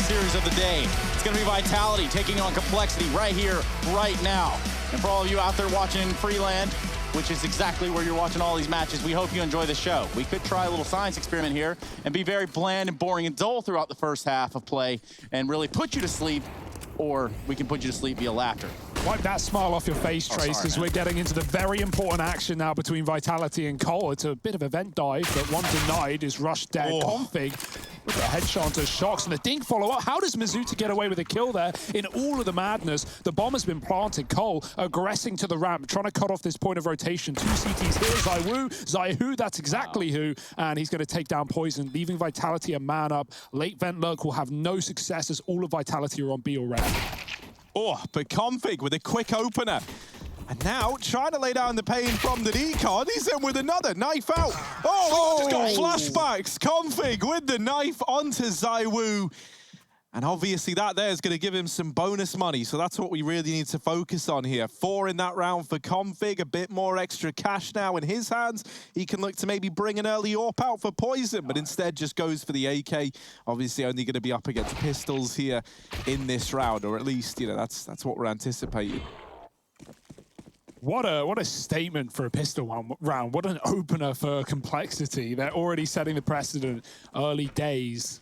series of the day. It's going to be Vitality taking on Complexity right here, right now. And for all of you out there watching Freeland, which is exactly where you're watching all these matches, we hope you enjoy the show. We could try a little science experiment here and be very bland and boring and dull throughout the first half of play and really put you to sleep, or we can put you to sleep via laughter. Wipe that smile off your face, Trace, because we're getting into the very important action now between Vitality and Cole. It's a bit of a vent dive, but one denied is Rush dead. Config with the headshot to Shocks and the dink follow-up. How does Mizuta get away with a kill there in all of the madness? The bomb has been planted. Cole aggressing to the ramp, trying to cut off this point of rotation. 2 CTs here. Zaiwu, that's exactly who. And he's going to take down Poison, leaving Vitality a man up. Late vent lurk will have no success as all of Vitality are on B already. Oh, but Config with a quick opener. And now trying to lay down the pain from the decon. He's in with another knife out. Oh, just got flashbacks. Config with the knife onto Zaiwu. And obviously that there is going to give him some bonus money. So that's what we really need to focus on here. 4 in that round for Config. A bit more extra cash now in his hands. He can look to maybe bring an early AWP out for Poison, but instead just goes for the AK. Obviously only going to be up against pistols here in this round, or at least, you know, that's what we're anticipating. What a statement for a pistol round. What an opener for Complexity. They're already setting the precedent early days.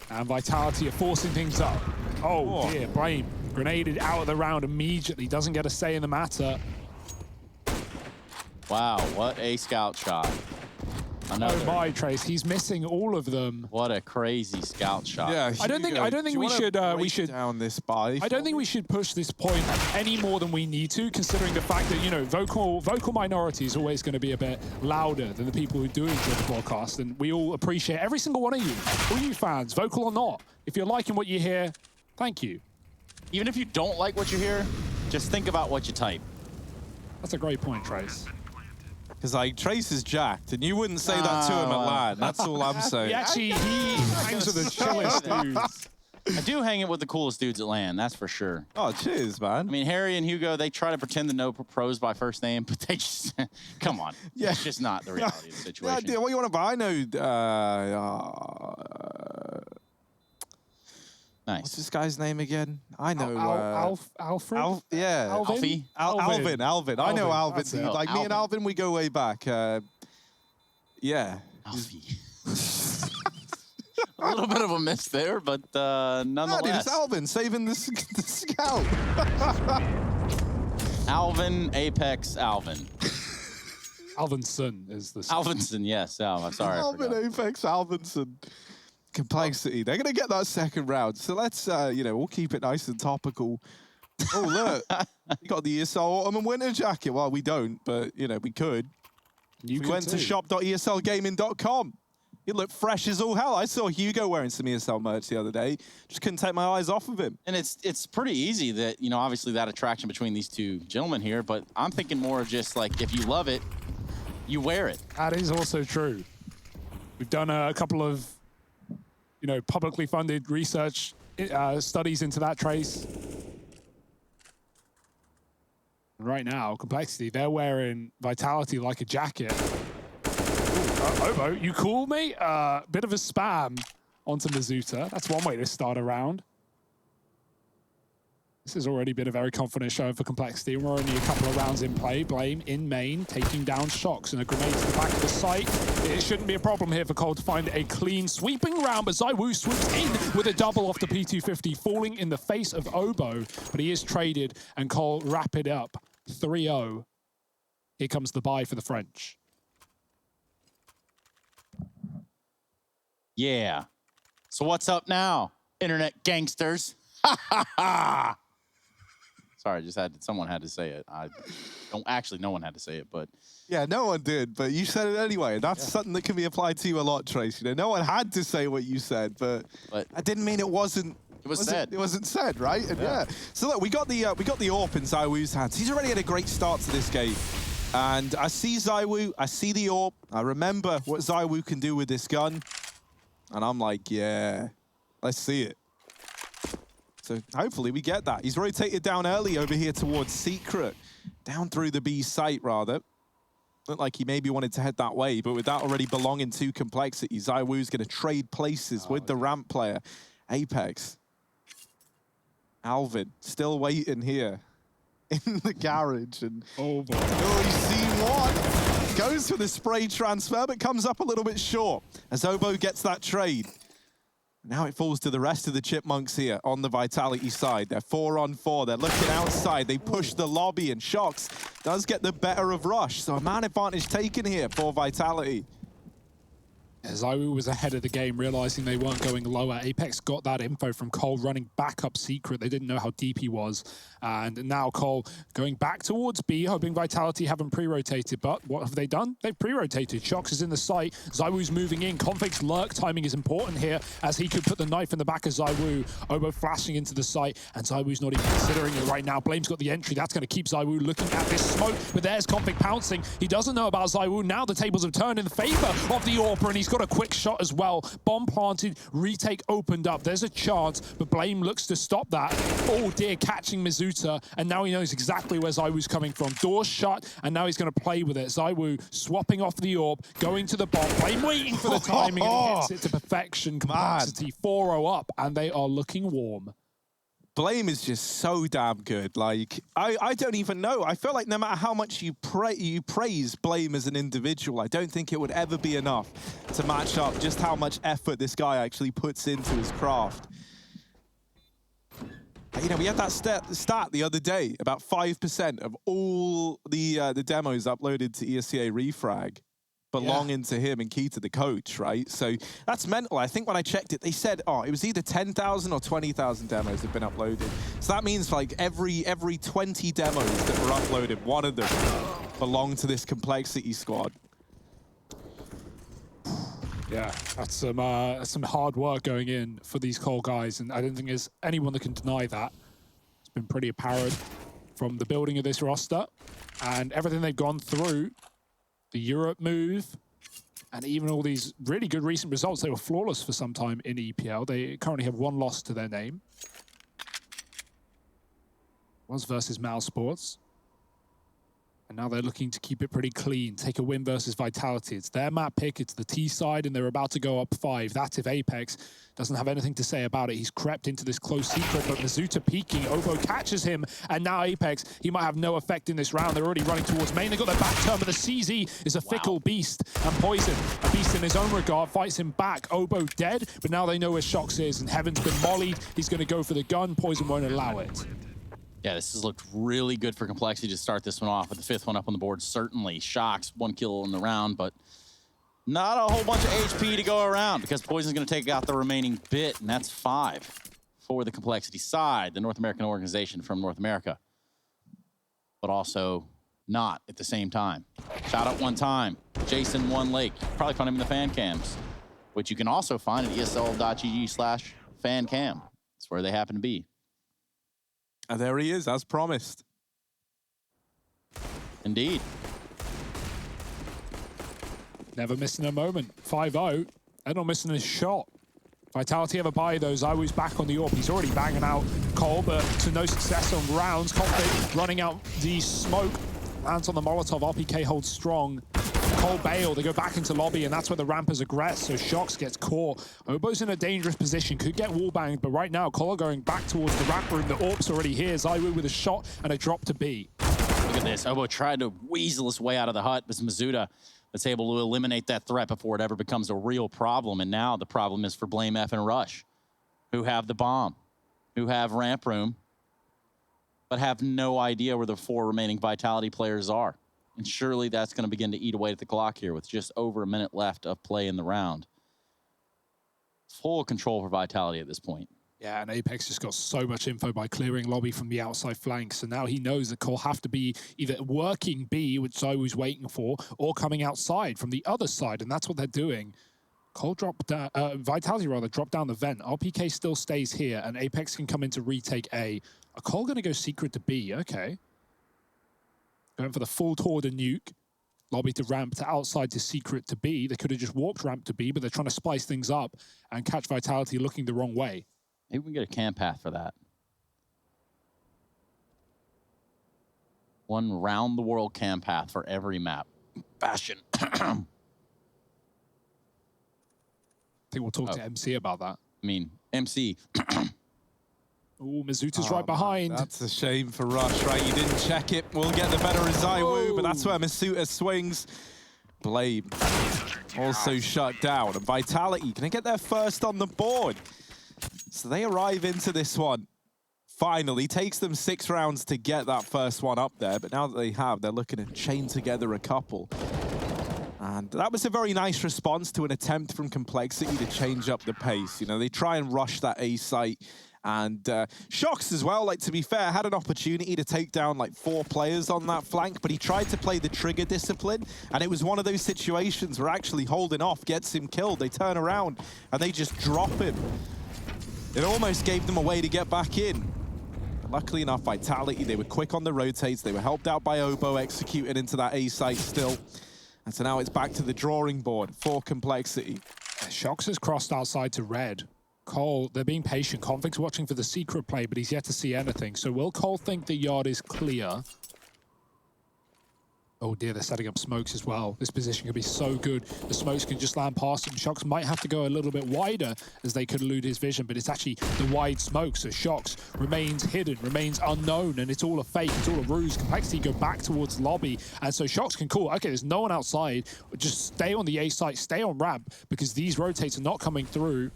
And Vitality are forcing things up. Oh dear, Blame. Grenaded out of the round immediately. Doesn't get a say in the matter. Wow, what a scout shot. Another. Oh my, Trace, he's missing all of them. What a crazy scout shot. Yeah, I don't think we should down this buy. I don't think we should push this point any more than we need to, considering the fact that, you know, vocal minority is always going to be a bit louder than the people who do enjoy the podcast, and we all appreciate every single one of you, all you fans, vocal or not. If you're liking what you hear, thank you. Even if you don't like what you hear, just think about what you type. That's a great point, Trace. Because, like, Trace is jacked, and you wouldn't say that to him at LAN. That's all I'm saying. He hangs with the chillest dudes. I do hang it with the coolest dudes at LAN, that's for sure. Oh, cheers, man. I mean, Harry and Hugo, they try to pretend to know pros by first name, but they just, come on. Yeah. It's just not the reality of the situation. Yeah, what do you want to buy? I know, nice. What's this guy's name again? I know. Alfred? Yeah. Alfie? Alvin. I know Alvin. Like, me and Alvin, we go way back. Yeah. Alfie. A little bit of a miss there, but nonetheless. Yeah, dude, it's Alvin saving the scout. Alvin, Apex, Alvin. Alvinson is the... Alvinson, yes. Oh, I'm sorry. Alvin, Apex, Alvinson. Complexity. They're going to get that second round. So let's, you know, we'll keep it nice and topical. Oh, look. You got the ESL Autumn and Winter jacket. Well, we don't, but, you know, we could. We went to shop.eslgaming.com. It looked fresh as all hell. I saw Hugo wearing some ESL merch the other day. Just couldn't take my eyes off of him. And it's pretty easy that, you know, obviously that attraction between these two gentlemen here, but I'm thinking more of just like, if you love it, you wear it. That is also true. We've done a couple of, you know, publicly funded research studies into that, Trace. Right now, Complexity, they're wearing Vitality like a jacket. Obo, you cool, mate? Bit of a spam onto Mizuta. That's one way to start a round. This has already been a very confident showing for Complexity. We're only a couple of rounds in play. Blame in main, taking down Shocks and a grenade to the back of the site. It shouldn't be a problem here for Cole to find a clean sweeping round, but Zaiwu swoops in with a double off the P250, falling in the face of Obo. But he is traded, and Cole wrap it up 3-0. Here comes the buy for the French. Yeah. So what's up now, internet gangsters? Ha ha ha! Sorry, someone had to say it. No one had to say it, but. Yeah, no one did, but you said it anyway. That's something that can be applied to you a lot, Trace. You know, no one had to say what you said, but I didn't mean it wasn't. It was said. It wasn't said, right? And yeah. So look, we got the AWP in Zaiwu's hands. He's already had a great start to this game. And I see Zaiwu, I see the AWP. I remember what Zaiwu can do with this gun. And I'm like, yeah, let's see it. So hopefully we get that. He's rotated down early over here towards Secret. Down through the B site, rather. Looked like he maybe wanted to head that way, but with that already belonging to Complexity, Zaiwu's going to trade places with the ramp player. Apex Alvin still waiting here in the garage. And oh, boy. oh, he's seen one. Goes for the spray transfer, but comes up a little bit short as Obo gets that trade. Now it falls to the rest of the Chipmunks here on the Vitality side. They're 4-on-4. They're looking outside. They push the lobby, and Shox does get the better of Rush. So a man advantage taken here for Vitality. ZywOo was ahead of the game, realizing they weren't going lower. Apex got that info from Cole running back up secret. They didn't know how deep he was. And now Cole going back towards B, hoping Vitality haven't pre-rotated. But what have they done? They've pre-rotated. Shox is in the site. ZywOo's moving in. Config's lurk timing is important here, as he could put the knife in the back of ZywOo. Obo flashing into the site, and ZywOo's not even considering it right now. Blame's got the entry. That's going to keep ZywOo looking at this smoke. But there's Config pouncing. He doesn't know about ZywOo. Now the tables have turned in favor of the AWPer, and he's got a quick shot as well. Bomb planted, retake opened up. There's a chance, but Blame looks to stop that. Oh dear, catching Mizuta, and now he knows exactly where ZywOo's coming from. Doors shut, and now he's going to play with it. ZywOo swapping off the AWP, going to the bomb. Blame waiting for the timing, and he hits it to perfection. Complexity 4-0 up, and they are looking warm. Blame is just so damn good. Like, I don't even know. I feel like no matter how much you praise Blame as an individual, I don't think it would ever be enough to match up just how much effort this guy actually puts into his craft. You know, we had that stat the other day, about 5% of all the demos uploaded to ESCA Refrag belonging to him and Keita, the coach, right? So that's mental. I think when I checked it, they said, oh, it was either 10,000 or 20,000 demos have been uploaded. So that means like every 20 demos that were uploaded, one of them belonged to this Complexity squad. Yeah, that's some hard work going in for these Cole guys, and I don't think there's anyone that can deny that. It's been pretty apparent from the building of this roster and everything they've gone through. The Europe move, and even all these really good recent results. They were flawless for some time in EPL. They currently have one loss to their name. Was versus Mal Sports. And now they're looking to keep it pretty clean, take a win versus Vitality. It's their map pick, it's the T side, and they're about to go up 5. That's if Apex doesn't have anything to say about it. He's crept into this close secret, but Mizuta peeking. Obo catches him, and now Apex, he might have no effect in this round. They're already running towards main. They got their back turn, but the CZ is a fickle beast. And Poison, a beast in his own regard, fights him back. Obo dead, but now they know where Shox is, and Heaven's been mollied. He's going to go for the gun. Poison won't allow it. Yeah, this has looked really good for Complexity to start this one off with the 5th one up on the board. Certainly, Shox, 1 kill in the round, but not a whole bunch of HP to go around because Poison's going to take out the remaining bit, and that's 5 for the Complexity side, the North American organization from North America, but also not at the same time. Shout out one time, Jason One Lake. You can probably find him in the fan cams, which you can also find at esl.gg/fancam. That's where they happen to be. And there he is, as promised. Indeed. Never missing a moment. 5-0. They're not missing a shot. Vitality have a buy, though. ZywOo's back on the AWP. He's already banging out Cole, but to no success on rounds. Config running out the smoke. Lands on the Molotov. RPK holds strong. Cole bail. They go back into lobby, and that's where the rampers aggress. So Shox gets caught. Obo's in a dangerous position. Could get wall banged, but right now, Cole going back towards the ramp room. The AWP's already here. ZywOo with a shot and a drop to B. Look at this. Obo tried to weasel his way out of the hut. This Mizuta that's able to eliminate that threat before it ever becomes a real problem. And now the problem is for Blame F and Rush, who have the bomb, who have ramp room, but have no idea where the 4 remaining Vitality players are. And surely that's going to begin to eat away at the clock here with just over a minute left of play in the round. Full control for Vitality at this point. Yeah, and Apex just got so much info by clearing lobby from the outside flank. So now he knows that Cole have to be either working B, which ZywOo's waiting for, or coming outside from the other side. And that's what they're doing. Cole dropped down, Vitality rather, dropped down the vent. RPK still stays here, and Apex can come in to retake A. Are Cole going to go secret to B? Okay. Going for the full tour to Nuke. Lobby to ramp to outside to secret to B. They could have just warped ramp to B, but they're trying to spice things up and catch Vitality looking the wrong way. Maybe we can get a cam path for that. One round-the-world cam path for every map. Bastion. I think we'll talk to MC about that. I mean, MC. Ooh, Mizuta's right behind. Man, that's a shame for Rush, right? You didn't check it. We'll get the better of ZywOo, but that's where Mizuta swings. Blame also shut down. And Vitality gonna get their first on the board. So they arrive into this one. Finally, takes them 6 rounds to get that first one up there, but now that they have, they're looking to chain together a couple. And that was a very nice response to an attempt from Complexity to change up the pace. You know, they try and rush that A site. And Shox as well, like, to be fair, had an opportunity to take down like 4 players on that flank, but he tried to play the trigger discipline, and it was one of those situations where actually holding off gets him killed. They turn around and they just drop him. It almost gave them a way to get back in. But luckily enough, Vitality, they were quick on the rotates. They were helped out by Obo executing into that A site still. And so now it's back to the drawing board for Complexity. Shox has crossed outside to red. Cole, they're being patient. Config's watching for the secret play, but he's yet to see anything. So will Cole think the yard is clear? Oh dear, they're setting up smokes as well. This position could be so good. The smokes can just land past him. Shox might have to go a little bit wider as they could elude his vision, but it's actually the wide smoke. So Shox remains hidden, remains unknown, and it's all a fake, it's all a ruse. Complexity go back towards lobby, and so Shox can call, okay, there's no one outside. Just stay on the A site, stay on ramp, because these rotates are not coming through.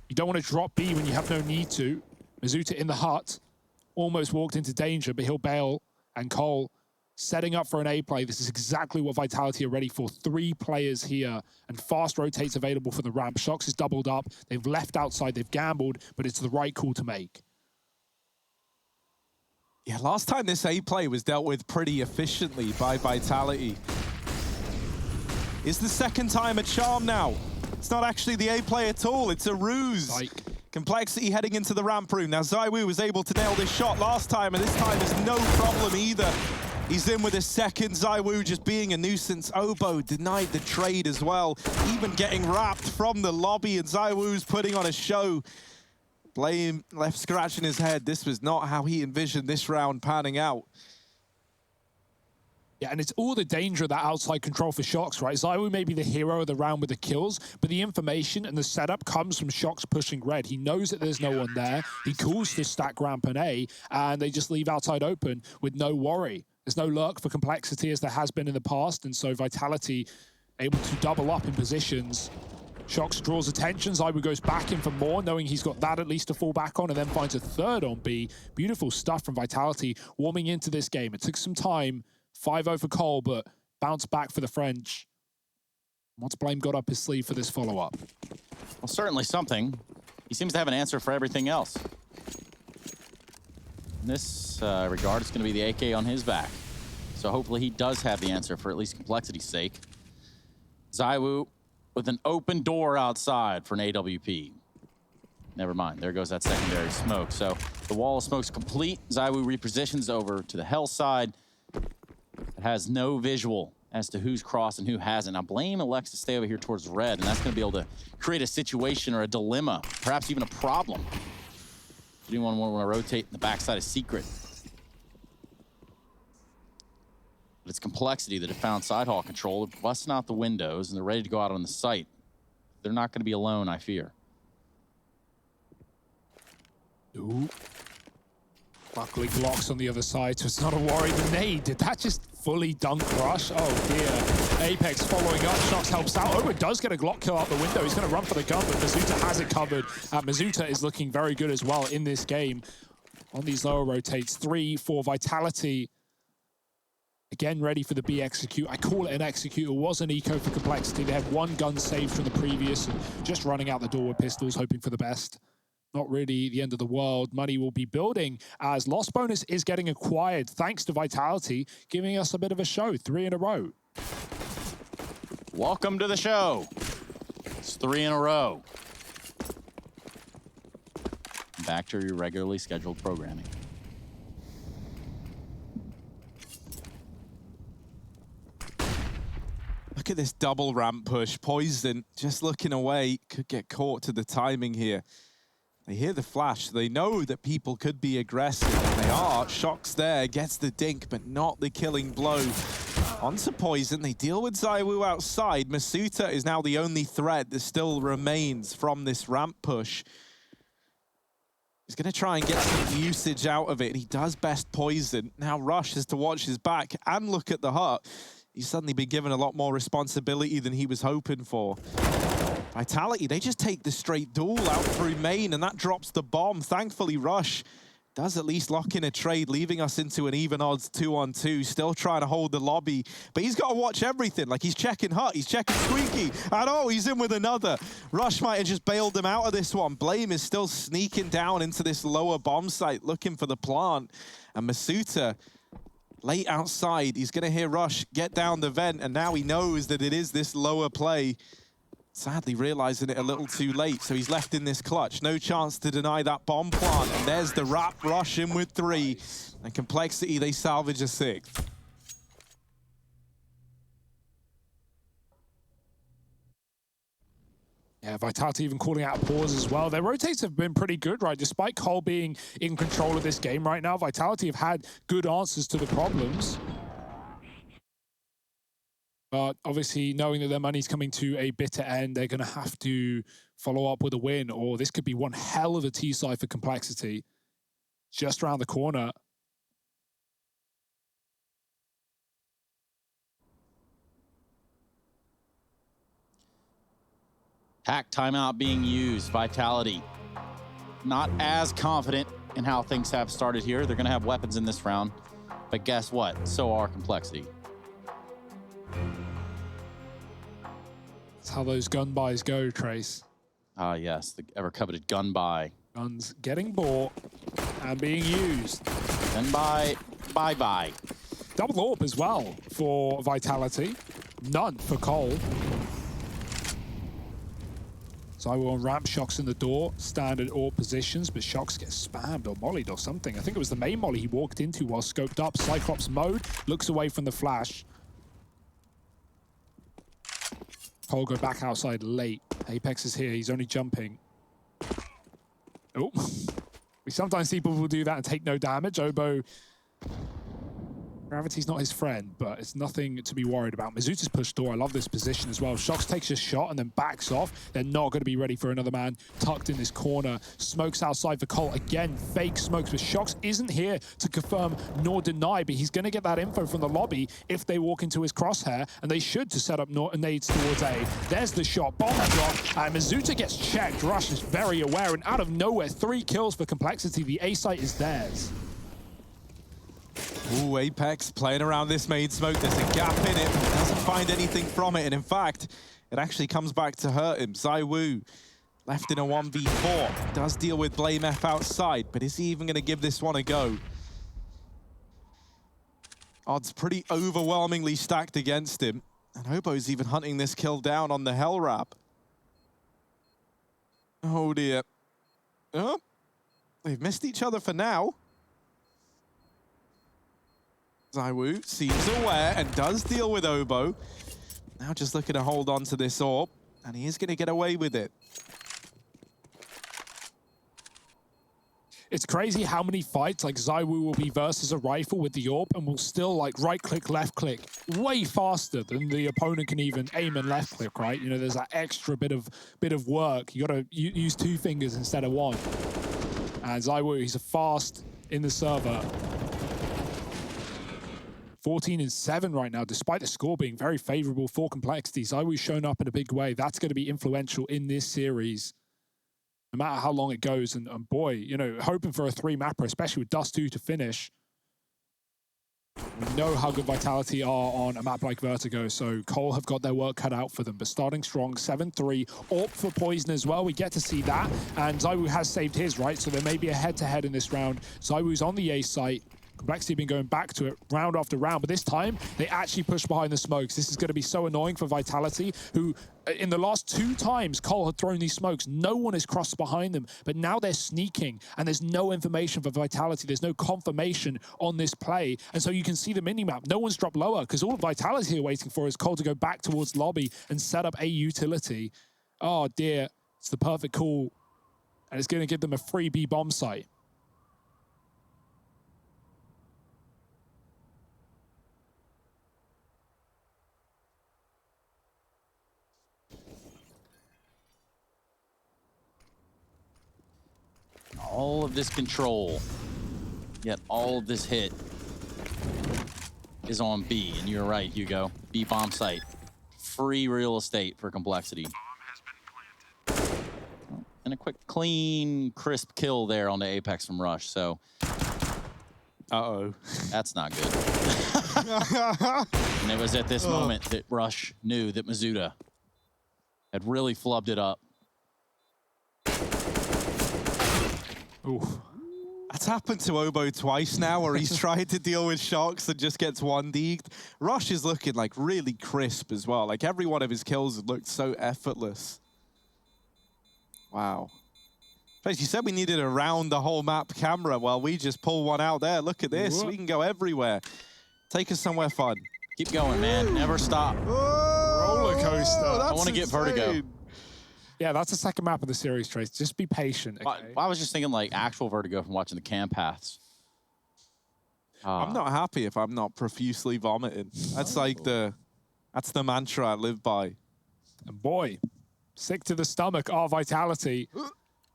You don't want to drop B when you have no need to. Mizuta in the hut, almost walked into danger, but he'll bail. And Cole setting up for an A play. This is exactly what Vitality are ready for. 3 players here, and fast rotates available for the ramp. Shox is doubled up. They've left outside, they've gambled, but it's the right call to make. Yeah, last time this A play was dealt with pretty efficiently by Vitality. Is the second time a charm now? It's not actually the A play at all, it's a ruse. Complexity heading into the ramp room. Now ZywOo was able to nail this shot last time, and this time is no problem either. He's in with a second. ZywOo just being a nuisance. Obo denied the trade as well, even getting wrapped from the lobby, and ZywOo's putting on a show. Blame left scratching his head. This was not how he envisioned this round panning out. Yeah, and it's all the danger of that outside control for Shox, right? ZywOo may be the hero of the round with the kills, but the information and the setup comes from Shox pushing red. He knows that there's no one there. He calls to stack ramp and A, and they just leave outside open with no worry. There's no lurk for Complexity as there has been in the past, and so Vitality able to double up in positions. Shox draws attention. ZywOo goes back in for more, knowing he's got that at least to fall back on, and then finds a third on B. Beautiful stuff from Vitality warming into this game. It took some time. 5-0 for Cole, but bounce back for the French. What's Blame got up his sleeve for this follow-up? Well, certainly something. He seems to have an answer for everything else. In this regard, it's going to be the AK on his back. So hopefully he does have the answer for at least Complexity's sake. ZywOo with an open door outside for an AWP. Never mind, there goes that secondary smoke. So the wall of smoke's complete. ZywOo repositions over to the hell side. It has no visual as to who's crossed and who hasn't. Now Blame elects to stay over here towards red, and that's going to be able to create a situation or a dilemma, perhaps even a problem. Does anyone want to rotate in the backside of Secret? But it's Complexity that have found side hall control. They're busting out the windows, and they're ready to go out on the site. They're not going to be alone, I fear. Ooh. Luckily, Glock's on the other side, so it's not a worry. The nade, did that just fully dunk Rush? Oh dear. Apex following up, Shox helps out. Obo does get a Glock kill out the window. He's going to run for the gun, but Mizuta has it covered. Mizuta is looking very good as well in this game. On these lower rotates, 3 for Vitality. Again, ready for the B execute. I call it an execute. It was an eco for Complexity. They had 1 gun saved from the previous, and just running out the door with pistols, hoping for the best. Not really the end of the world. Money will be building as Lost Bonus is getting acquired thanks to Vitality, giving us a bit of a show. 3 in a row. Welcome to the show. It's 3 in a row. Back to your regularly scheduled programming. Look at this double ramp push. Poison just looking away. Could get caught to the timing here. They hear the flash. They know that people could be aggressive. And they are. Shox there. Gets the dink, but not the killing blow. Onto Poison. They deal with ZywOo outside. Mizuta is now the only threat that still remains from this ramp push. He's going to try and get some usage out of it, and he does best poison. Now Rush has to watch his back and look at the hut. He's suddenly been given a lot more responsibility than he was hoping for. Vitality, they just take the straight duel out through main, and that drops the bomb. Thankfully, Rush does at least lock in a trade, leaving us into an even odds 2-on-2, still trying to hold the lobby. But he's got to watch everything. Like, he's checking Hut, he's checking Squeaky, and oh, he's in with another. Rush might have just bailed him out of this one. Blame is still sneaking down into this lower bomb site, looking for the plant. And Masuta, late outside, he's going to hear Rush get down the vent, and now he knows that it is this lower play. Sadly realizing it a little too late, so he's left in this clutch. No chance to deny that bomb plant, and there's the wrap. Rush in with 3, and Complexity, they salvage a 6th. Yeah, Vitality even calling out a pause as well. Their rotates have been pretty good, right? Despite Cole being in control of this game right now, Vitality have had good answers to the problems. But obviously, knowing that their money's coming to a bitter end, they're going to have to follow up with a win, or this could be one hell of a T-side for Complexity. Just around the corner. Hack timeout being used. Vitality not as confident in how things have started here. They're going to have weapons in this round. But guess what? So are Complexity. That's how those gun buys go, Trace. Ah, yes, the ever-coveted gun buy. Guns getting bought and being used. Gun buy, bye-bye. Double AWP as well for Vitality. None for Cole. ZywOo on ramp, Shox in the door. Standard AWP positions, but Shox gets spammed or mollied or something. I think it was the main molly he walked into while scoped up. Cyclops mode, looks away from the flash. Cole go back outside late. Apex is here, he's only jumping. Oh, we sometimes see people do that and take no damage. Obo, gravity's not his friend, but it's nothing to be worried about. Mizuta's pushed door, I love this position as well. Shox takes a shot and then backs off. They're not going to be ready for another man tucked in this corner. Smokes outside for Cole. Again, fake smokes, but Shox isn't here to confirm nor deny, but he's going to get that info from the lobby if they walk into his crosshair, and they should to set up nades towards A. There's the shot, bomb drop, and Mizuta gets checked. Rush is very aware, and out of nowhere, 3 kills for Complexity. The A site is theirs. Ooh, Apex playing around this main smoke. There's a gap in it, but he doesn't find anything from it. And in fact, it actually comes back to hurt him. ZywOo left in a 1v4. Does deal with Blame F outside, but is he even going to give this one a go? Odds pretty overwhelmingly stacked against him. And Obo's even hunting this kill down on the Hell Wrap. Oh dear. Oh, they've missed each other for now. ZywOo seems aware and does deal with Obo. Now just looking to hold on to this AWP, and he is going to get away with it. It's crazy how many fights like ZywOo will be versus a rifle with the AWP and will still like right click, left click way faster than the opponent can even aim and left click, right? You know, there's that extra bit of work. You got to use 2 fingers instead of 1. And ZywOo, he's a fast in the server. 14-7 right now, despite the score being very favorable for Complexity. ZywOo's shown up in a big way. That's going to be influential in this series, no matter how long it goes. And boy, you know, hoping for a 3-mapper, especially with Dust 2 to finish. We know how good Vitality are on a map like Vertigo, so Cole have got their work cut out for them. But starting strong, 7-3, AWP for Poison as well. We get to see that, and ZywOo has saved his, right? So there may be a head-to-head in this round. ZywOo's on the A site. Complexity have been going back to it round after round, but this time they actually push behind the smokes. This is going to be so annoying for Vitality, who in the last 2 times Cole had thrown these smokes, no one has crossed behind them, but now they're sneaking and there's no information for Vitality. There's no confirmation on this play, and so you can see the minimap. No one's dropped lower because all Vitality are waiting for is Cole to go back towards lobby and set up a utility. Oh dear, it's the perfect call, and it's going to give them a free B bomb site. All of this control, yet all of this hit is on B. And you're right, Hugo. B bomb site. Free real estate for Complexity. And a quick, clean, crisp kill there on the Apex from Rush. So, that's not good. And it was at this moment that Rush knew that Mizuta had really flubbed it up. Ooh. That's happened to Obo twice now, where he's tried to deal with shocks and just gets 1D'd. Rush is looking like really crisp as well. Like every one of his kills looked so effortless. Wow. Trace, you said we needed a round the whole map camera. Well, we just pull one out there. Look at this. We can go everywhere. Take us somewhere fun. Keep going, man. Never stop. Roller coaster. I want to get vertigo. Yeah, that's the second map of the series, Trace. Just be patient, okay? I was just thinking like actual vertigo from watching the cam paths. I'm not happy if I'm not profusely vomiting. That's like that's the mantra I live by. And boy, sick to the stomach, our Vitality.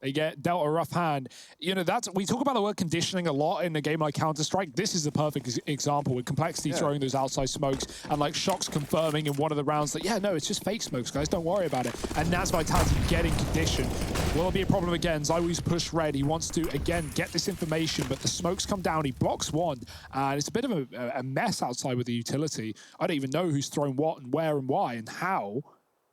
They get dealt a rough hand. You know, we talk about the word conditioning a lot in a game like Counter-Strike. This is the perfect example with Complexity throwing those outside smokes and like Shocks confirming in one of the rounds that, yeah, no, it's just fake smokes, guys. Don't worry about it. And that's Vitality getting conditioned. Will there be a problem again? ZywOo's pushed red. He wants to, again, get this information, but the smokes come down. He blocks one, and it's a bit of a mess outside with the utility. I don't even know who's throwing what and where and why and how.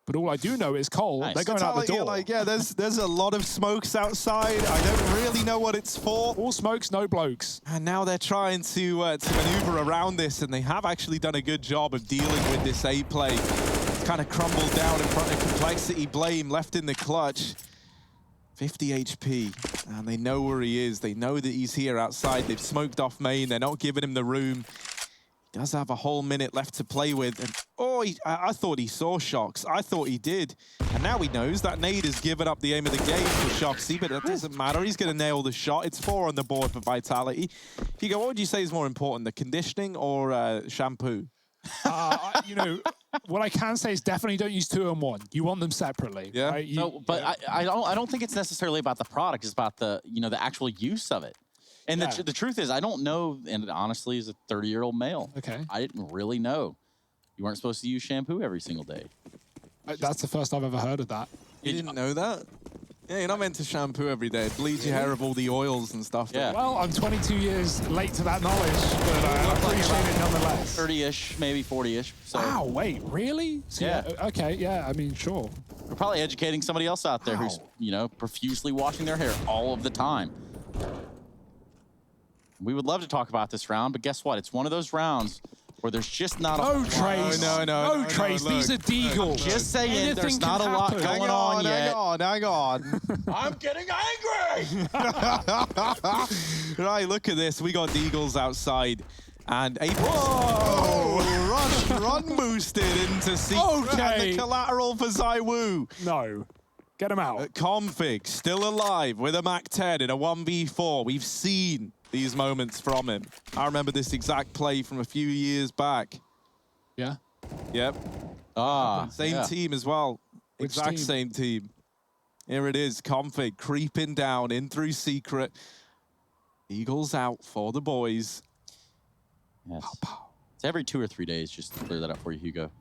But all I do know is Cole, they're going out the door. Like, yeah, there's a lot of smokes outside. I don't really know what it's for. All smokes, no blokes. And now they're trying to maneuver around this, and they have actually done a good job of dealing with this A play. It's kind of crumbled down in front of Complexity. Blame left in the clutch. 50 HP, and they know where he is. They know that he's here outside. They've smoked off main. They're not giving him the room. He does have a whole minute left to play with. And I thought he saw Shocks. I thought he did. And now he knows that nade has given up the aim of the game for Shoxy, but that doesn't matter. He's going to nail the shot. It's 4 on the board for Vitality. Hugo, what would you say is more important, the conditioning or shampoo? You know, what I can say is definitely don't use 2 and 1. You want them separately. Yeah. Right? But I don't think it's necessarily about the product. It's about the actual use of it. And the truth is, I don't know, and honestly, as a 30-year-old male, I didn't really know. You weren't supposed to use shampoo every single day. That's the first I've ever heard of that. You didn't know that? Yeah, you're not meant to shampoo every day. It bleeds your hair of all the oils and stuff. Yeah. Well, I'm 22 years late to that knowledge, but I appreciate it nonetheless. 30-ish, maybe 40-ish. So. Wow, wait, really? So, yeah. Okay, yeah, I mean, sure. We're probably educating somebody else out there who's, profusely washing their hair all of the time. We would love to talk about this round, but guess what? It's one of those rounds where there's just not a Trace. No, Trace. These are deagles. Just saying, there's not a lot going on yet. Hang on. I'm getting angry! Right, look at this. We got deagles outside. And a Rush run boosted into Secret and the collateral for ZywOo. No. Get him out. Config still alive with a MAC-10 in a 1v4. We've seen these moments from him. I remember this exact play from a few years back. Yeah? Yep. Same team as well. Exact same team. Here it is, Config creeping down in through Secret. Eagles out for the boys. Yes. It's every 2 or 3 days, just to clear that up for you, Hugo.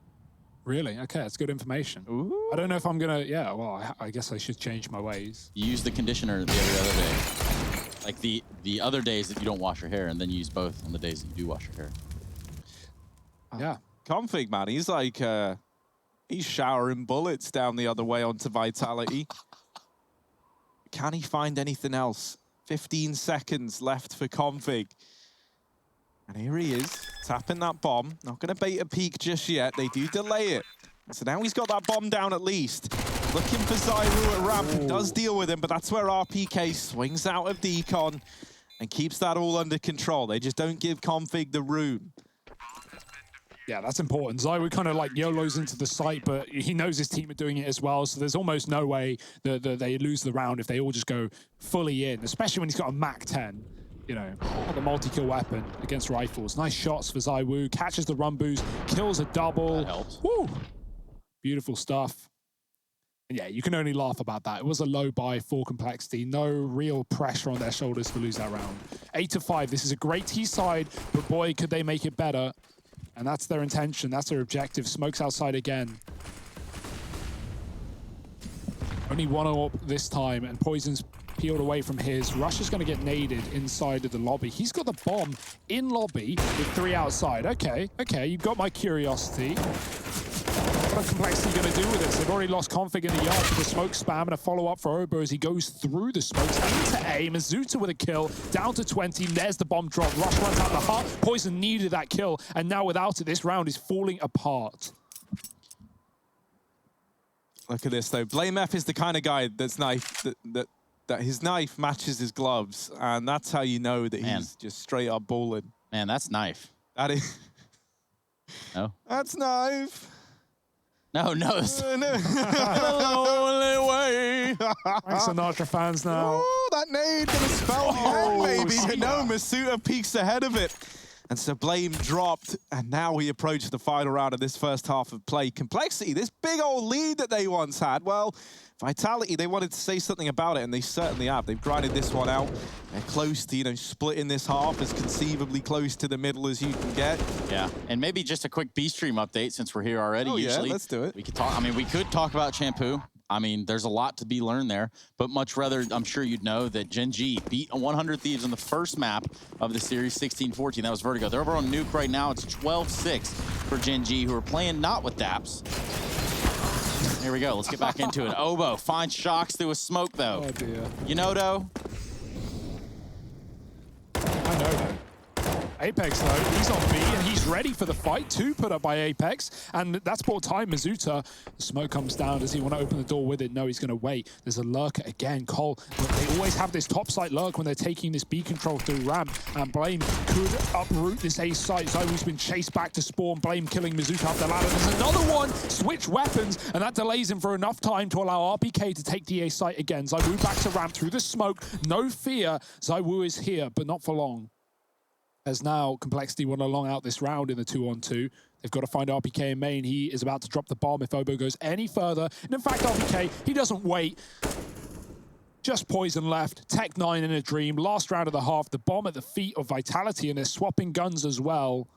Really? Okay, that's good information. Ooh. I don't know if I'm gonna, well, I guess I should change my ways. You use the conditioner the every other day. Like the other days that you don't wash your hair, and then you use both on the days that you do wash your hair. Yeah. Config, man, he's like, he's showering bullets down the other way onto Vitality. Can he find anything else? 15 seconds left for Config. And here he is, tapping that bomb. Not going to bait a peek just yet. They do delay it. So now he's got that bomb down at least. Looking for ZywOo at ramp. Ooh. Does deal with him, but that's where RPK swings out of decon and keeps that all under control. They just don't give Config the room. Yeah, that's important. ZywOo kind of like YOLOs into the site, but he knows his team are doing it as well, so there's almost no way that they lose the round if they all just go fully in, especially when he's got a MAC-10. You know, the multi-kill weapon against rifles. Nice shots for ZywOo. Catches the run boost, kills a double. That helps. Woo! Beautiful stuff. Yeah, you can only laugh about that. It was a low buy for Complexity. No real pressure on their shoulders to lose that round. 8-5. This is a great T side, but boy, could they make it better. And that's their intention. That's their objective. Smoke's outside again. Only one up this time, and Poison's peeled away from his. Rush is going to get naded inside of the lobby. He's got the bomb in lobby with 3 outside. Okay, you've got my curiosity. What are Complexity going to do with this? They've already lost config in the yard for the smoke spam, and a follow-up for Obo as he goes through the smokes into A. Mizuta with a kill, down to 20. There's the bomb drop. Rush runs out the heart. Poison needed that kill, and now without it, this round is falling apart. Look at this, though. Blame F is the kind of guy that's that his knife matches his gloves, and that's how you know that he's just straight up balling. Man, that's knife. That is. No. That's knife. No. The lonely way. Frank Sinatra fans now. Oh, that nade gonna spell home, baby. But no, Masuta peeks ahead of it. And so Blame dropped, and now we approach the final round of this first half of play. Complexity, this big old lead that they once had, well, Vitality, they wanted to say something about it, and they certainly have. They've grinded this one out. They're close to, splitting this half as conceivably close to the middle as you can get. Yeah, and maybe just a quick B-Stream update since we're here already. Usually, yeah, let's do it. We could talk. I mean, we could talk about Shampoo. I mean, there's a lot to be learned there, but much rather, I'm sure you'd know that Gen G beat 100 Thieves in the first map of the series, 16-14. That was Vertigo. They're over on Nuke right now. It's 12-6 for Gen G, who are playing not with Daps. Here we go. Let's get back into it. Obo finds Shocks through a smoke, though. Oh, dear. You know, though? I know, though. Apex, though, he's on B, and he's ready for the fight. 2 put up by Apex, and that's bought time. Mizuta, the smoke comes down. Does he want to open the door with it? No, he's going to wait. There's a lurker again. Cole, they always have this top site lurk when they're taking this B control through ramp, and Blame could uproot this A site. Zywoo's been chased back to spawn. Blame killing Mizuta up the ladder. There's another one. Switch weapons, and that delays him for enough time to allow RPK to take the A site again. Zywoo back to ramp through the smoke. No fear. Zywoo is here, but not for long. As now Complexity want to long out this round in the 2-on-2. They've got to find RPK in main. He is about to drop the bomb if Obo goes any further. And in fact, RPK, he doesn't wait. Just Poison left. Tech 9 in a dream. Last round of the half. The bomb at the feet of Vitality, and they're swapping guns as well.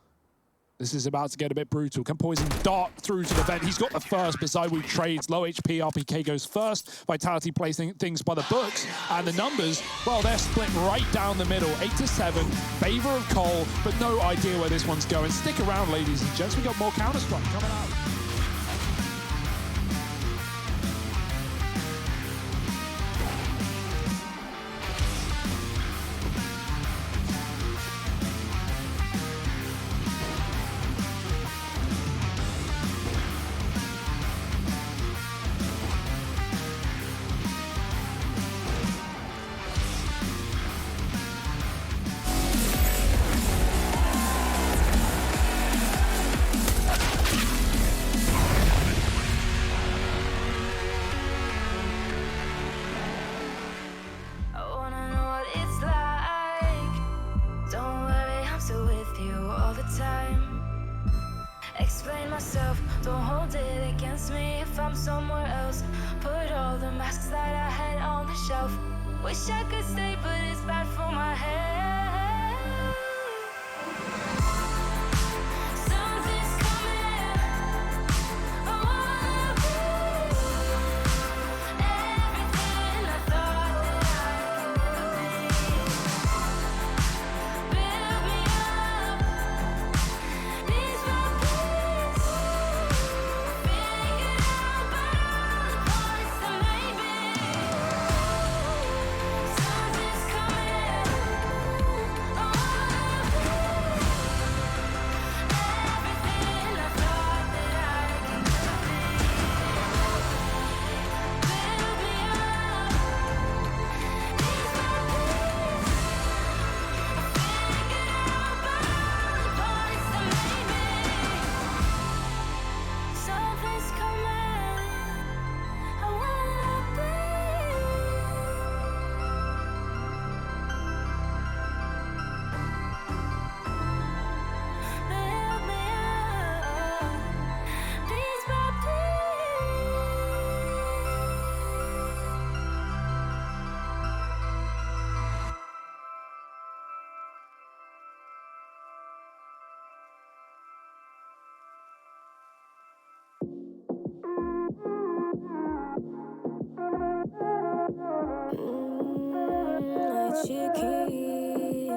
This is about to get a bit brutal. Can Poison dart through to the vent? He's got the first, but Zywoo trades. Low HP, RPK goes first. Vitality plays things by the books. And the numbers, well, they're split right down the middle. 8-7, favor of Cole, but no idea where this one's going. Stick around, ladies and gents. We got more Counter-Strike coming out. Don't hold it against me if I'm somewhere else. Put all the masks that I had on the shelf. Wish I could stay, but it's bad for my head. Something's coming. I wanna be everything I thought that I could be. Build me up. Needs my peace. Figured out by all the parts that made me. Something's coming. chiqui.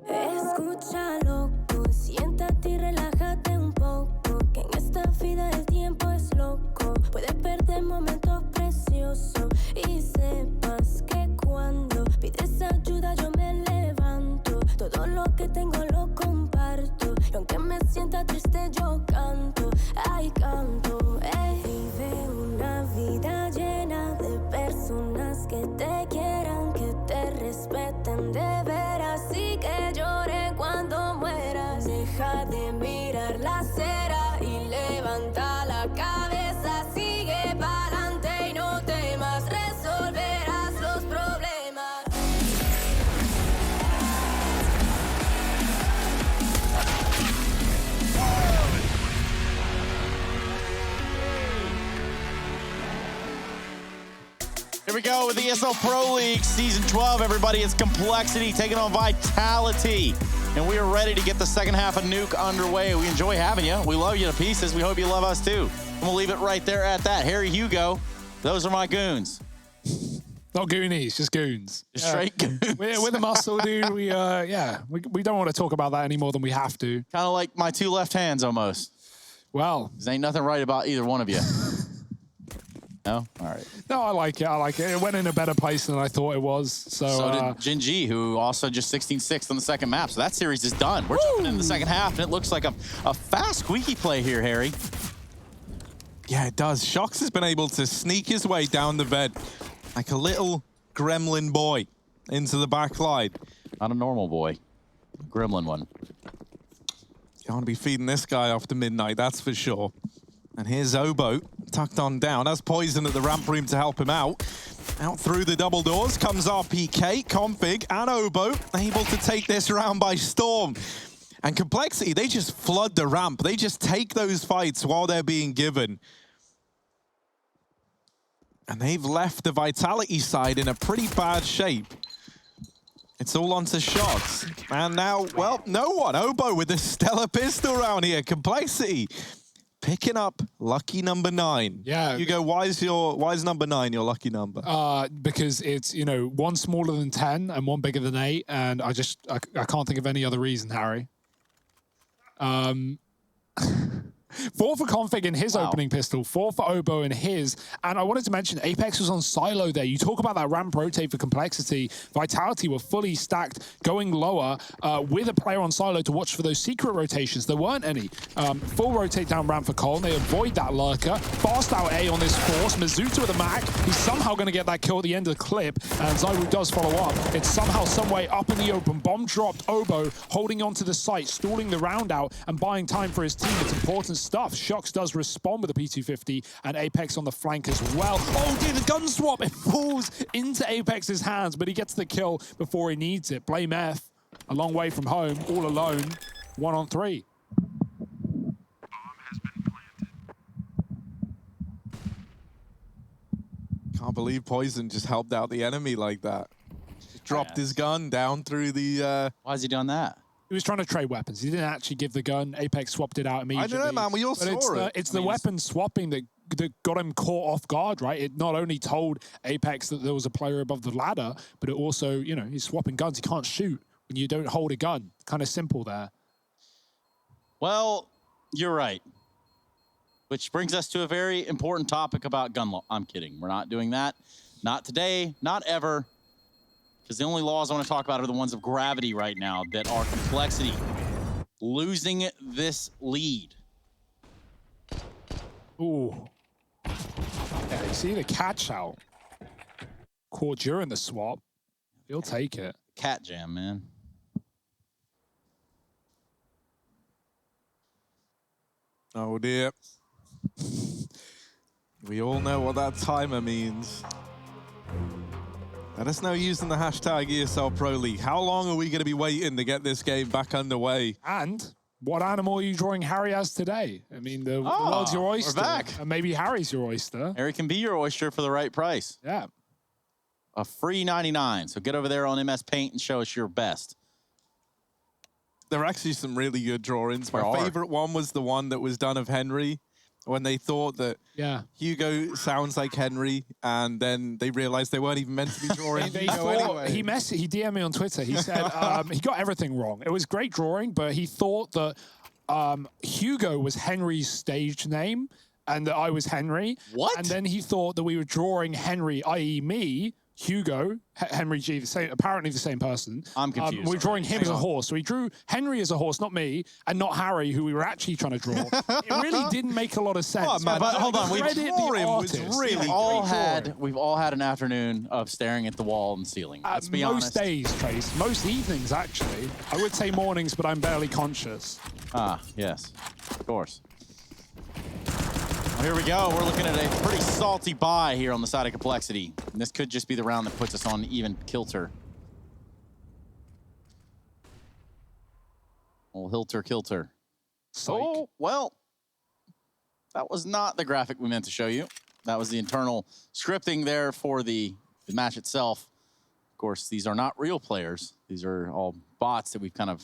Escucha, loco, siéntate y relájate un poco, que en esta vida el tiempo es loco. Puedes perder momentos preciosos y sepas que cuando pides ayuda yo me levanto. Todo lo que tengo lo comparto, y aunque me sienta triste yo canto, ay canto, ey. Vive una vida llena de personas que te quieran, que te respeten de veras y que lloren cuando mueras. Deja de mirar la acera y levanta la cabeza, sigue pa'lante y no temas, resolverás los problemas. Here we go with the ESL Pro League Season 12, everybody. It's Complexity taking on Vitality. And we are ready to get the second half of Nuke underway. We enjoy having you. We love you to pieces. We hope you love us too. And we'll leave it right there at that. Harry, Hugo, those are my goons. Not goonies, just goons. Just straight goons. We're the muscle, dude. We don't want to talk about that any more than we have to. Kind of like my two left hands almost. Well, There ain't nothing right about either one of you. No? All right. no, I like it. I like it. It went in a better place than I thought it was. So did Jin Ji, who also just 16-6 on the second map. So that series is done. We're jumping into the second half, and it looks like a fast, squeaky play here, Harry. Yeah, it does. Shox has been able to sneak his way down the bed like a little gremlin boy into the back line. Not a normal boy. Gremlin one. You want to be feeding this guy after midnight, that's for sure. And here's Obo, tucked on down. Has Poison at the ramp room to help him out. Out through the double doors comes RPK, Config, and Obo, able to take this round by storm. And Complexity, they just flood the ramp. They just take those fights while they're being given. And they've left the Vitality side in a pretty bad shape. It's all onto Shox. And now, well, no one. Obo with the stellar pistol round here. Complexity picking up lucky number 9. Yeah. Hugo, why is number 9 your lucky number? Because it's, you know, one smaller than 10 and one bigger than 8, and I can't think of any other reason, Harry. 4 for Config in his opening pistol, 4 for Obo in his. And I wanted to mention Apex was on silo there. You talk about that ramp rotate for Complexity. Vitality were fully stacked, going lower with a player on silo to watch for those secret rotations. There weren't any. Full rotate down ramp for Cole. They avoid that lurker. Fast out A on this force. Mizuta with a Mac. He's somehow going to get that kill at the end of the clip. And Zyru does follow up. It's somehow, some way up in the open. Bomb dropped. Obo holding onto the site, stalling the round out and buying time for his team. It's important stuff. Shox does respond with a P250 and Apex on the flank as well. Oh dear, the gun swap, it falls into Apex's hands, but he gets the kill before he needs it. Blame F, a long way from home, all alone, 1 on 3. Can't believe Poison just helped out the enemy like that. Just dropped his gun down through the... Why has he done that? He was trying to trade weapons. He didn't actually give the gun. Apex swapped it out immediately. I don't know, man. We all saw it. It's the weapon swapping that got him caught off guard, right? It not only told Apex that there was a player above the ladder, but it also, you know, he's swapping guns. He can't shoot when you don't hold a gun. Kind of simple there. Well, you're right. Which brings us to a very important topic about gun law. I'm kidding. We're not doing that. Not today. Not ever. Because the only laws I want to talk about are the ones of gravity right now that are Complexity losing this lead. Ooh. Yeah, you see the catch out. Caught during the swap. He'll take it. Cat jam, man. Oh dear. We all know what that timer means. Let us know using the hashtag ESL Pro League. How long are we going to be waiting to get this game back underway? And what animal are you drawing Harry as today? I mean, the world's your oyster. We're back. And maybe Harry's your oyster. Harry can be your oyster for the right price. Yeah. A free 99. So get over there on MS Paint and show us your best. There are actually some really good drawings. My favorite one was the one that was done of Henry when they thought that Hugo sounds like Henry, and then they realized they weren't even meant to be drawing Hugo anyway. He DM'd me on Twitter. He said he got everything wrong. It was great drawing, but he thought that Hugo was Henry's stage name and that I was Henry. What? And then he thought that we were drawing Henry, i.e. me, Hugo, Henry G, apparently the same person. I'm confused. We're drawing him as a horse. So he drew Henry as a horse, not me, and not Harry, who we were actually trying to draw. It really didn't make a lot of sense. Oh, man, but hold on, we've all had an afternoon of staring at the wall and ceiling. Let's be honest. Most days, Trace. Most evenings, actually. I would say mornings, but I'm barely conscious. Ah, yes, of course. Well, here we go. We're looking at a pretty salty buy here on the side of Complexity. And this could just be the round that puts us on even kilter. Old Hilter-Kilter. Oh, well, that was not the graphic we meant to show you. That was the internal scripting there for the match itself. Of course, these are not real players. These are all bots that we've kind of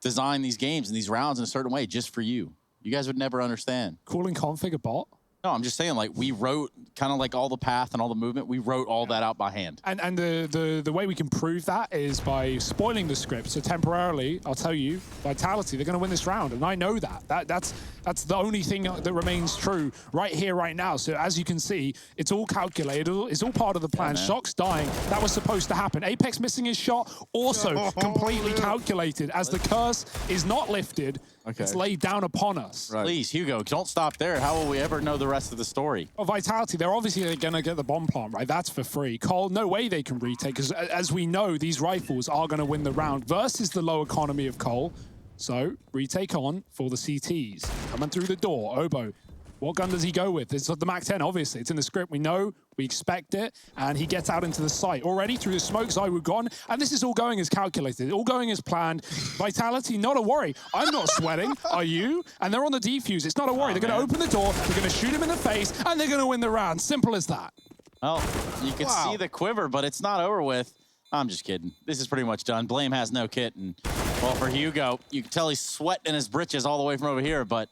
designed these games and these rounds in a certain way just for you. You guys would never understand. Calling config a bot? No, I'm just saying, like, we wrote kind of like all the path and all the movement. We wrote all that out by hand. And the way we can prove that is by spoiling the script. So temporarily, I'll tell you, Vitality, they're going to win this round. And I know that. That's the only thing that remains true right here, right now. So as you can see, it's all calculated. It's all part of the plan. Yeah, Shock's dying. That was supposed to happen. Apex missing his shot, also completely calculated. As the curse is not lifted, it's laid down upon us. Right. Please, Hugo, don't stop there. How will we ever know the rest of the story? Well, Vitality, they're obviously going to get the bomb plant, right? That's for free. Cole, no way they can retake, because as we know, these rifles are going to win the round versus the low economy of Cole. So, retake on for the CTs. Coming through the door, Obo. What gun does he go with? It's the MAC-10, obviously. It's in the script. We know, we expect it, and he gets out into the site. Already through the smoke, Zywu gone, and this is all going as calculated, all going as planned. Vitality, not a worry. I'm not sweating, are you? And they're on the defuse. It's not a worry. They're going to open the door, they're going to shoot him in the face, and they're going to win the round. Simple as that. Well, you can see the quiver, but it's not over with. I'm just kidding. This is pretty much done. Blame has no kit, and, well, for Hugo, you can tell he's sweating his britches all the way from over here, but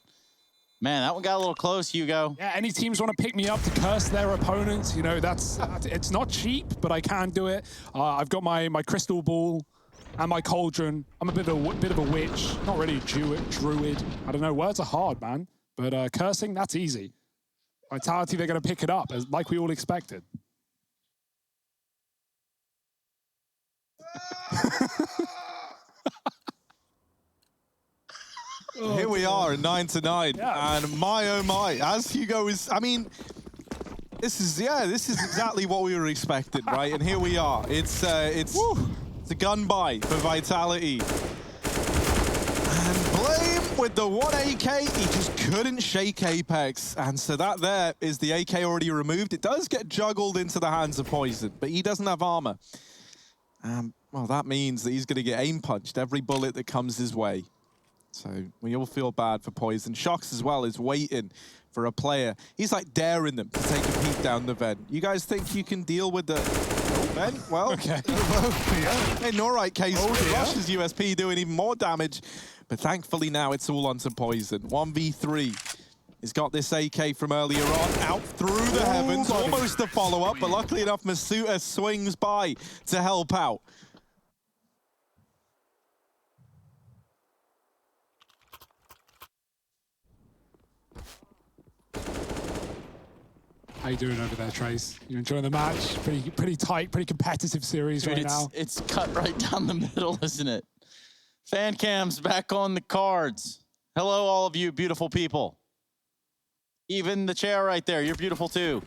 man, that one got a little close, Hugo. Yeah, any teams want to pick me up to curse their opponents, you know, it's not cheap, but I can do it. I've got my crystal ball and my cauldron. I'm a bit of a witch, not really a druid. I don't know, words are hard, man. But cursing, that's easy. Vitality, they're going to pick it up, like we all expected. Here we are at 9-9, and my oh my, as Hugo is, I mean, this is exactly what we were expecting, right? And here we are. It's a gun buy for Vitality. And Blame with the 1 AK, he just couldn't shake Apex. And so that there is the AK already removed. It does get juggled into the hands of Poison, but he doesn't have armor. Well, that means that he's going to get aim punched every bullet that comes his way. So we all feel bad for Poison. Shox as well is waiting for a player. He's like daring them to take a peek down the vent. You guys think you can deal with the vent? Well, okay. In all right case, Rush's USP doing even more damage. But thankfully now it's all onto Poison. 1v3. He's got this AK from earlier on, out through the heavens, almost a follow-up, but luckily enough, Masuta swings by to help out. How you doing over there, Trace? You enjoying the match? Pretty tight, pretty competitive series right now. It's cut right down the middle, isn't it? Fan cam's back on the cards. Hello, all of you beautiful people. Even the chair right there, you're beautiful too.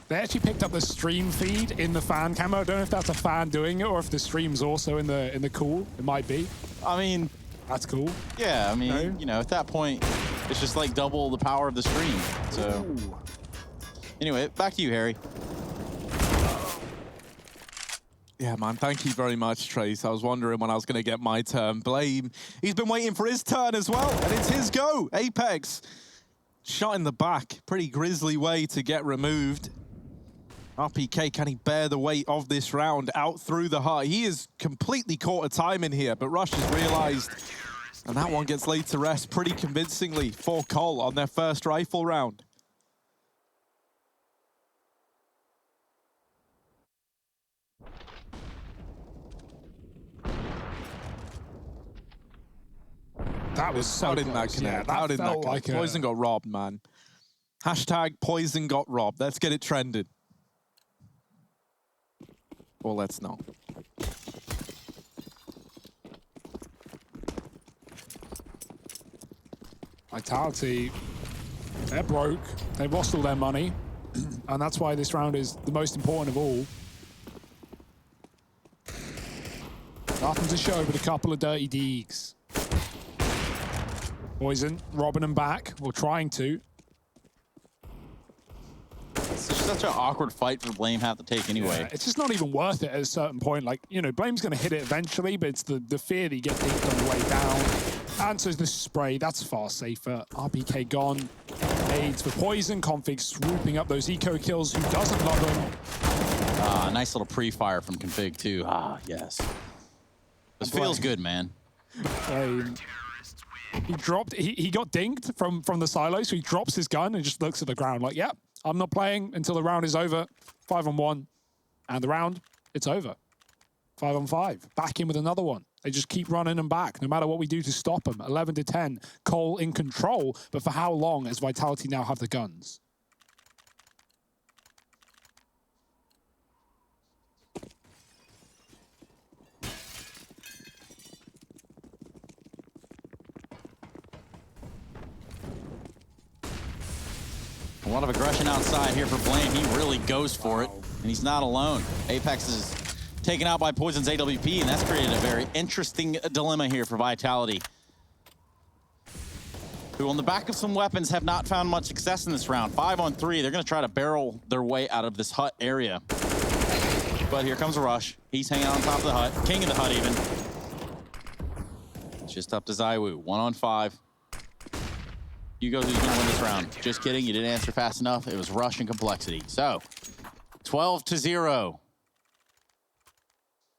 They actually picked up the stream feed in the fan camo. I don't know if that's a fan doing it or if the stream's also in the call. It might be. I mean, that's cool. Yeah, I mean, you know, at that point, it's just like double the power of the stream. So, anyway, back to you, Harry. Yeah, man, thank you very much, Trace. I was wondering when I was going to get my turn. Blame, he's been waiting for his turn as well, and it's his go. Apex, shot in the back. Pretty grisly way to get removed. RPK, can he bear the weight of this round out through the heart? He is completely caught a time in here, but Rush has realized And that one gets laid to rest pretty convincingly for Cole on their first rifle round. That was so How didn't that close. connect? Yeah, How didn't that felt connect? like Poison got robbed, man. Hashtag Poison got robbed. Let's get it trended. Or let's not. Vitality, they're broke. They've lost all their money. And that's why this round is the most important of all. Nothing to show but a couple of dirty deeks. Poison robbing them back, or trying to. It's just such an awkward fight for Blame have to take anyway. Yeah, it's just not even worth it at a certain point. Like, you know, Blame's going to hit it eventually, but it's the fear that you get dinked on the way down. And so is the spray. That's far safer. RPK gone. Aids for Poison. Config swooping up those eco kills. Who doesn't love them? Nice little pre-fire from Config too. Ah, yes. This feels good, man. He dropped. He got dinked from the silo, so he drops his gun and just looks at the ground like, "Yep, I'm not playing until the round is over." 5-on-1, and the round, it's over. 5-on-5. Back in with another one. They just keep running them back, no matter what we do to stop them. 11-10. Cole in control, but for how long as Vitality now have the guns? A lot of aggression outside here for Blame. He really goes for it, and he's not alone. Apex is taken out by Poison's AWP, and that's created a very interesting dilemma here for Vitality, who on the back of some weapons have not found much success in this round. 5-on-3, they're gonna try to barrel their way out of this hut area. But here comes a rush. He's hanging out on top of the hut, king of the hut even. It's just up to Zywoo, 1-on-5. Hugo who's gonna win this round. Just kidding, you didn't answer fast enough. It was rush and complexity. So, 12-0.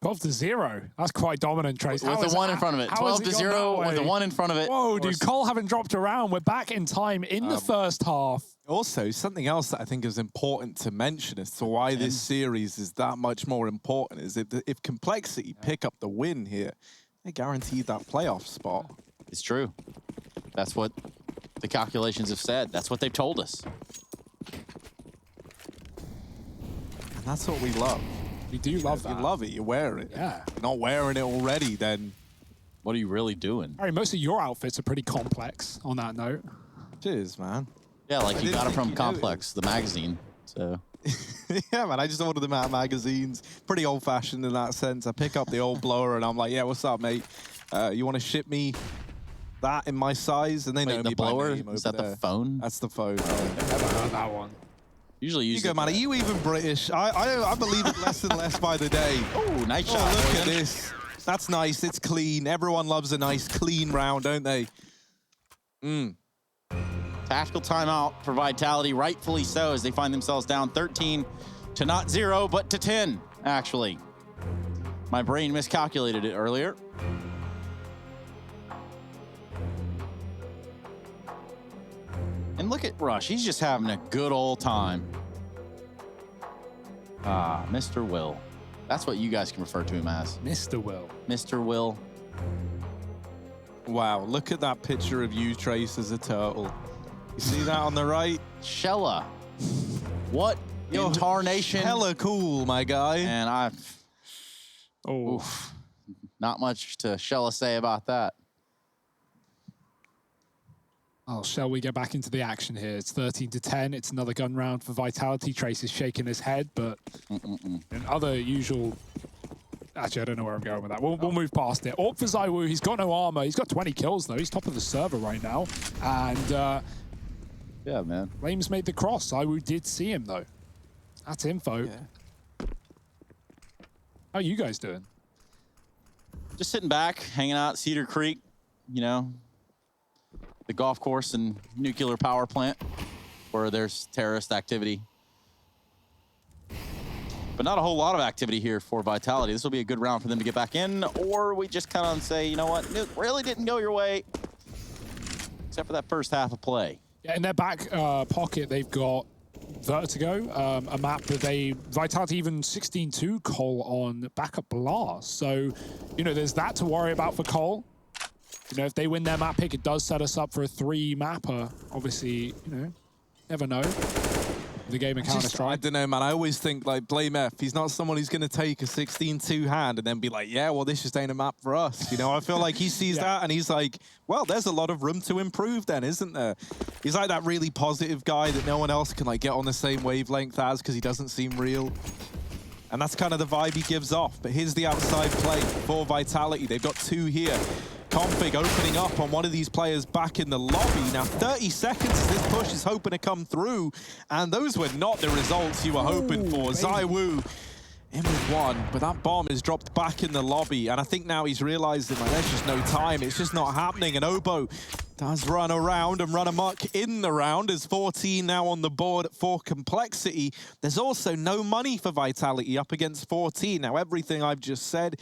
12-0. That's quite dominant, Trace. With the one in front of it. 12-0 with the one in front of it. Whoa, dude, Cole haven't dropped around. We're back in time in the first half. Also, something else that I think is important to mention as to why this series is that much more important is if Complexity pick up the win here, they guaranteed that playoff spot. It's true. That's what the calculations have said. That's what they've told us. And that's what we love. We do love that. You love it, you wear it. Yeah. If you're not wearing it already, then what are you really doing? Harry, most of your outfits are pretty complex on that note. cheers, man. Yeah, like you got it from Complex, the magazine. So yeah, man, I just ordered them out of magazines. Pretty old-fashioned in that sense. I pick up the old blower and I'm like, yeah, what's up, mate? You want to ship me that in my size? And they know the me blower? by name Is that over there. the phone? That's the phone. I've never heard that one. Usually use You go, man. Are you even British? I believe it less and less by the day. Oh, nice shot. Oh, look at Poison. this. That's nice. It's clean. Everyone loves a nice, clean round, don't they? Tactical timeout for Vitality, rightfully so, as they find themselves down 13 to not 0, but to 10, actually. My brain miscalculated it earlier. And look at Rush. He's just having a good old time. Ah, Mr. Will. That's what you guys can refer to him as. Mr. Will. Mr. Will. Wow, look at that picture of you, Trace, as a turtle. You see that on the right? Shella. What in tarnation? Hella cool, my guy. And Oh. oof, not much to Shella say about that. Oh, shall we get back into the action here? It's 13 to 10. It's another gun round for Vitality. Trace is shaking his head, but in other usual... Actually, I don't know where I'm going with that. We'll move past it. Orp for Zywoo. He's got no armor. He's got 20 kills, though. He's top of the server right now. And Yeah, man. Flames made the cross. Zywoo did see him, though. That's info. Yeah. How are you guys doing? Just sitting back, hanging out at Cedar Creek, you know, the golf course and nuclear power plant where there's terrorist activity. But not a whole lot of activity here for Vitality. This will be a good round for them to get back in, or we just kind of say, you know what, Nuke really didn't go your way, except for that first half of play. Yeah, in their back pocket, they've got Vertigo, a map that Vitality even 16-2 Cole on backup Blast. So, you know, there's that to worry about for Cole. You know, if they win their map pick, it does set us up for a 3-mapper. Obviously, you know, never know. The game of Counter-Strike. I don't know, man. I always think, like, Blame F, he's not someone who's going to take a 16-2 hand and then be like, yeah, well, this just ain't a map for us. You know, I feel like he sees that and he's like, well, there's a lot of room to improve then, isn't there? He's like that really positive guy that no one else can, like, get on the same wavelength as because he doesn't seem real. And that's kind of the vibe he gives off. But here's the outside play for Vitality. They've got 2 here. Config opening up on one of these players back in the lobby. Now 30 seconds as this push is hoping to come through, and those were not the results you were hoping for. ZywOo in with 1, but that bomb is dropped back in the lobby, and I think now he's realizing like there's just no time, it's just not happening, and Obo does run around and run amok in the round. There's 14 now on the board for Complexity. There's also no money for Vitality up against 14. Now, everything I've just said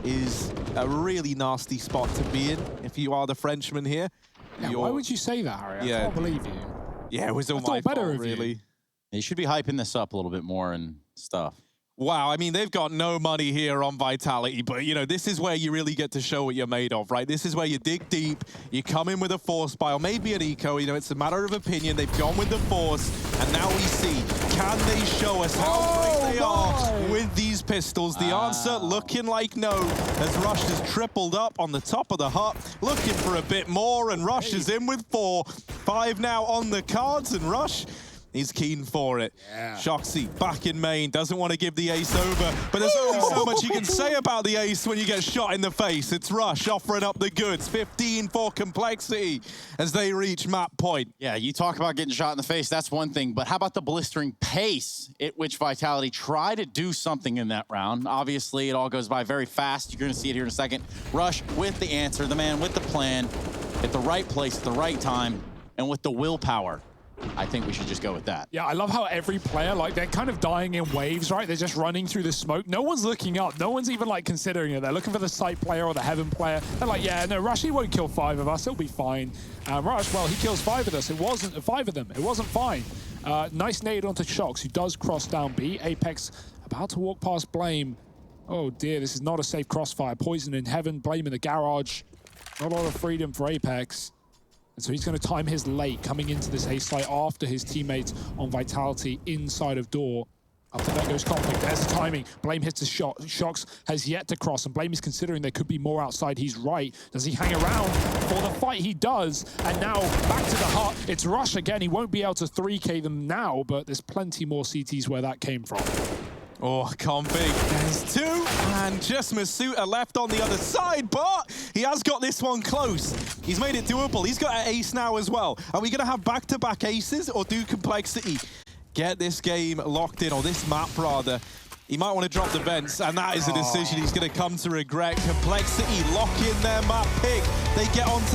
is a really nasty spot to be in if you are the Frenchman here. Yeah, why would you say that, Harry? I can't believe you. Yeah, it was all my fault, really. You should be hyping this up a little bit more and stuff. Wow, I mean, they've got no money here on Vitality, but, you know, this is where you really get to show what you're made of, right? This is where you dig deep, you come in with a Force buy, or maybe an Eco, you know, it's a matter of opinion. They've gone with the Force, and now we see, can they show us how great they are with these pistols? The answer looking like no, as Rush has tripled up on the top of the hut, looking for a bit more, and Rush is in with 4. 5 now on the cards, and Rush, he's keen for it. Yeah. Shoxy back in main, doesn't want to give the ace over, but there's only so much you can say about the ace when you get shot in the face. It's Rush offering up the goods. 15 for Complexity as they reach map point. Yeah, you talk about getting shot in the face, that's one thing, but how about the blistering pace at which Vitality try to do something in that round? Obviously, it all goes by very fast. You're going to see it here in a second. Rush with the answer, the man with the plan, at the right place at the right time, and with the willpower. I think we should just go with that. Yeah, I love how every player, like, they're kind of dying in waves, right? They're just running through the smoke. No one's looking up. No one's even, like, considering it. They're looking for the site player or the heaven player. They're like, yeah, no, Rush, he won't kill 5 of us. It'll be fine. Rush, well, he kills 5 of us. It wasn't 5 of them. It wasn't fine. Nice nade onto Shox, who does cross down B. Apex about to walk past Blame. Oh, dear, this is not a safe crossfire. Poison in heaven, Blame in the garage. Not a lot of freedom for Apex. And so he's going to time his late coming into this A site after his teammates on Vitality inside of door. After that goes Conflict. There's the timing. Blame hits a shot. Shox has yet to cross, and Blame is considering there could be more outside. He's right. Does he hang around for the fight? He does. And now back to the hut. It's Rush again. He won't be able to 3K them now, but there's plenty more CTs where that came from. Oh, Config, there's 2, and just Masuta left on the other side, but he has got this one close. He's made it doable. He's got an ace now as well. Are we going to have back-to-back aces, or do Complexity get this game locked in, or this map, rather? He might want to drop the vents, and that is a decision he's going to come to regret. Complexity lock in their map pick. They get onto